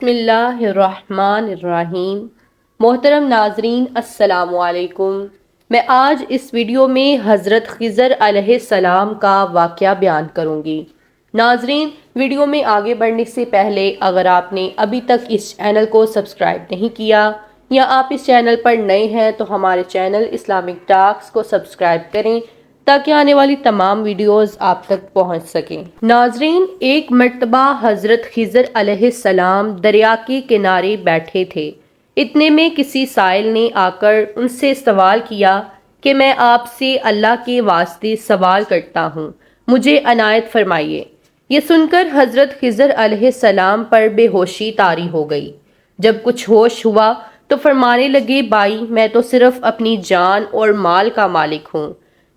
بسم اللہ الرحمن الرحیم۔ محترم ناظرین السلام علیکم۔ میں آج اس ویڈیو میں حضرت خضر علیہ السلام کا واقعہ بیان کروں گی۔ ناظرین، ویڈیو میں آگے بڑھنے سے پہلے اگر آپ نے ابھی تک اس چینل کو سبسکرائب نہیں کیا یا آپ اس چینل پر نئے ہیں تو ہمارے چینل اسلامک ٹاکس کو سبسکرائب کریں تاکہ آنے والی تمام ویڈیوز آپ تک پہنچ سکیں۔ ناظرین، ایک مرتبہ حضرت خضر علیہ السلام دریا کے کنارے بیٹھے تھے۔ اتنے میں کسی سائل نے آ کر ان سے سوال کیا کہ میں آپ سے اللہ کے واسطے سوال کرتا ہوں، مجھے عنایت فرمائیے۔ یہ سن کر حضرت خضر علیہ السلام پر بے ہوشی طاری ہو گئی۔ جب کچھ ہوش ہوا تو فرمانے لگے، بھائی، میں تو صرف اپنی جان اور مال کا مالک ہوں۔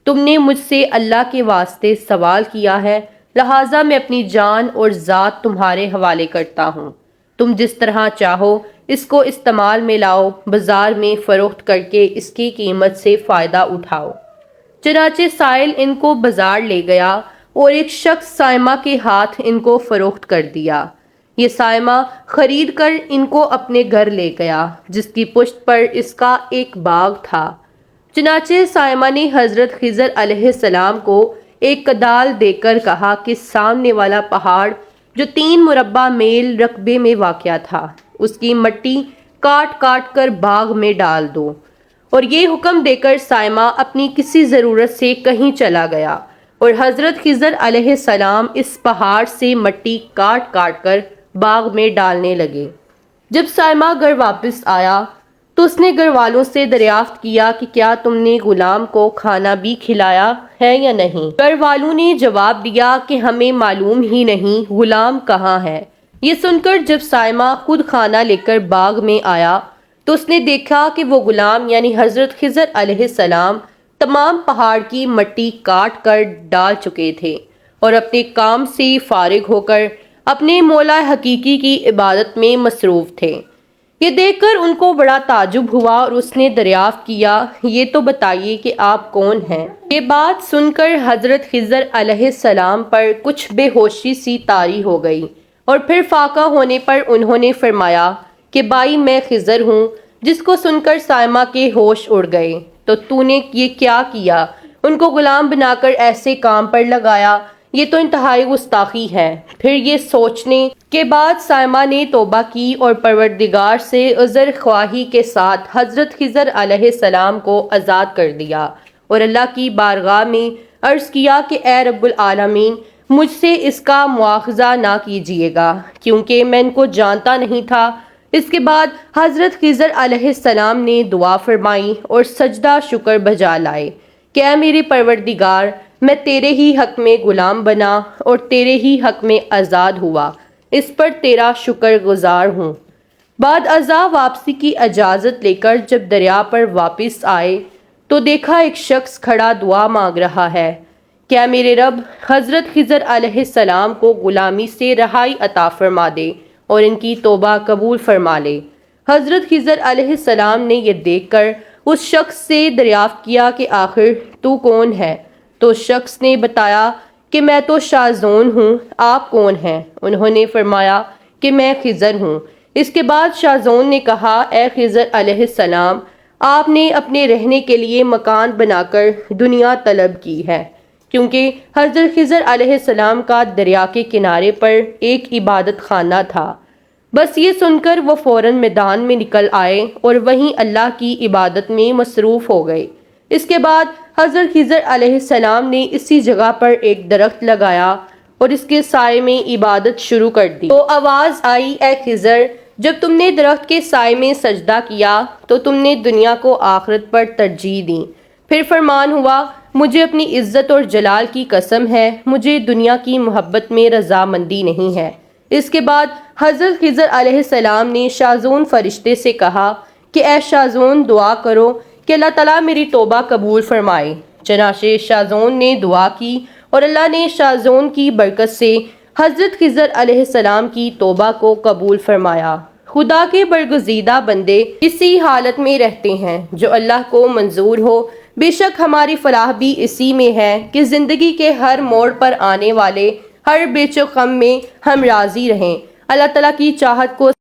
تم نے مجھ سے اللہ کے واسطے سوال کیا ہے، لہٰذا میں اپنی جان اور ذات تمہارے حوالے کرتا ہوں۔ تم جس طرح چاہو اس کو استعمال میں لاؤ، بازار میں فروخت کر کے اس کی قیمت سے فائدہ اٹھاؤ۔ چنانچہ سائل ان کو بازار لے گیا اور ایک شخص سائمہ کے ہاتھ ان کو فروخت کر دیا۔ یہ سائمہ خرید کر ان کو اپنے گھر لے گیا، جس کی پشت پر اس کا ایک باغ تھا۔ چنانچہ سائمہ نے حضرت خضر علیہ السلام کو ایک کدال دے کر کہا کہ سامنے والا پہاڑ جو 3 مربع میل رقبے میں واقع تھا، اس کی مٹی کاٹ کاٹ کر باغ میں ڈال دو۔ اور یہ حکم دے کر سائمہ اپنی کسی ضرورت سے کہیں چلا گیا اور حضرت خضر علیہ السلام اس پہاڑ سے مٹی کاٹ کاٹ کر باغ میں ڈالنے لگے۔ جب سائمہ گھر واپس آیا تو اس نے گھر والوں سے دریافت کیا کہ کیا تم نے غلام کو کھانا بھی کھلایا ہے یا نہیں؟ گھر والوں نے جواب دیا کہ ہمیں معلوم ہی نہیں غلام کہاں ہے۔ یہ سن کر جب سائمہ خود کھانا لے کر باغ میں آیا تو اس نے دیکھا کہ وہ غلام یعنی حضرت خضر علیہ السلام تمام پہاڑ کی مٹی کاٹ کر ڈال چکے تھے اور اپنے کام سے فارغ ہو کر اپنے مولا حقیقی کی عبادت میں مصروف تھے۔ یہ دیکھ کر ان کو بڑا تعجب ہوا اور اس نے دریافت کیا، یہ تو بتائیے کہ آپ کون ہیں؟ یہ بات سن کر حضرت خضر علیہ السلام پر کچھ بے ہوشی سی طاری ہو گئی اور پھر فاقہ ہونے پر انہوں نے فرمایا کہ بھائی، میں خضر ہوں۔ جس کو سن کر سائمہ کے ہوش اڑ گئے۔ تو نے یہ کیا کیا؟ ان کو غلام بنا کر ایسے کام پر لگایا، یہ تو انتہائی گستاخی ہے۔ پھر یہ سوچنے کے بعد سائمہ نے توبہ کی اور پروردگار سے عذر خواہی کے ساتھ حضرت خضر علیہ السلام کو آزاد کر دیا اور اللہ کی بارگاہ میں عرض کیا کہ اے رب العالمین، مجھ سے اس کا مواخذہ نہ کیجیے گا کیونکہ میں ان کو جانتا نہیں تھا۔ اس کے بعد حضرت خضر علیہ السلام نے دعا فرمائی اور سجدہ شکر بجا لائے کہ اے میرے پروردگار، میں تیرے ہی حق میں غلام بنا اور تیرے ہی حق میں آزاد ہوا، اس پر تیرا شکر گزار ہوں۔ بعد ازاں واپسی کی اجازت لے کر جب دریا پر واپس آئے تو دیکھا ایک شخص کھڑا دعا مانگ رہا ہے کہ اے میرے رب، حضرت خضر علیہ السلام کو غلامی سے رہائی عطا فرما دے اور ان کی توبہ قبول فرما لے۔ حضرت خضر علیہ السلام نے یہ دیکھ کر اس شخص سے دریافت کیا کہ آخر تو کون ہے؟ تو اس شخص نے بتایا کہ میں تو شازون ہوں، آپ کون ہیں؟ انہوں نے فرمایا کہ میں خضر ہوں۔ اس کے بعد شازون نے کہا، اے خضر علیہ السلام، آپ نے اپنے رہنے کے لیے مکان بنا کر دنیا طلب کی ہے، کیونکہ حضرت خضر علیہ السلام کا دریا کے کنارے پر ایک عبادت خانہ تھا۔ بس یہ سن کر وہ فوراً میدان میں نکل آئے اور وہیں اللہ کی عبادت میں مصروف ہو گئے۔ اس کے بعد حضرت خضر علیہ السلام نے اسی جگہ پر ایک درخت لگایا اور اس کے سائے میں عبادت شروع کر دی۔ تو آواز آئی، اے خضر، جب تم نے درخت کے سائے میں سجدہ کیا تو تم نے دنیا کو آخرت پر ترجیح دی۔ پھر فرمان ہوا، مجھے اپنی عزت اور جلال کی قسم ہے، مجھے دنیا کی محبت میں رضامندی نہیں ہے۔ اس کے بعد حضرت خضر علیہ السلام نے شازون فرشتے سے کہا کہ اے شازون، دعا کرو کہ اللہ تعالیٰ میری توبہ قبول فرمائے۔ چنانچہ شازون نے دعا کی اور اللہ نے شازون کی برکت سے حضرت خضر علیہ السلام کی توبہ کو قبول فرمایا۔ خدا کے برگزیدہ بندے اسی حالت میں رہتے ہیں جو اللہ کو منظور ہو۔ بے شک ہماری فلاح بھی اسی میں ہے کہ زندگی کے ہر موڑ پر آنے والے ہر بیچ و غم میں ہم راضی رہیں، اللہ تعالیٰ کی چاہت کو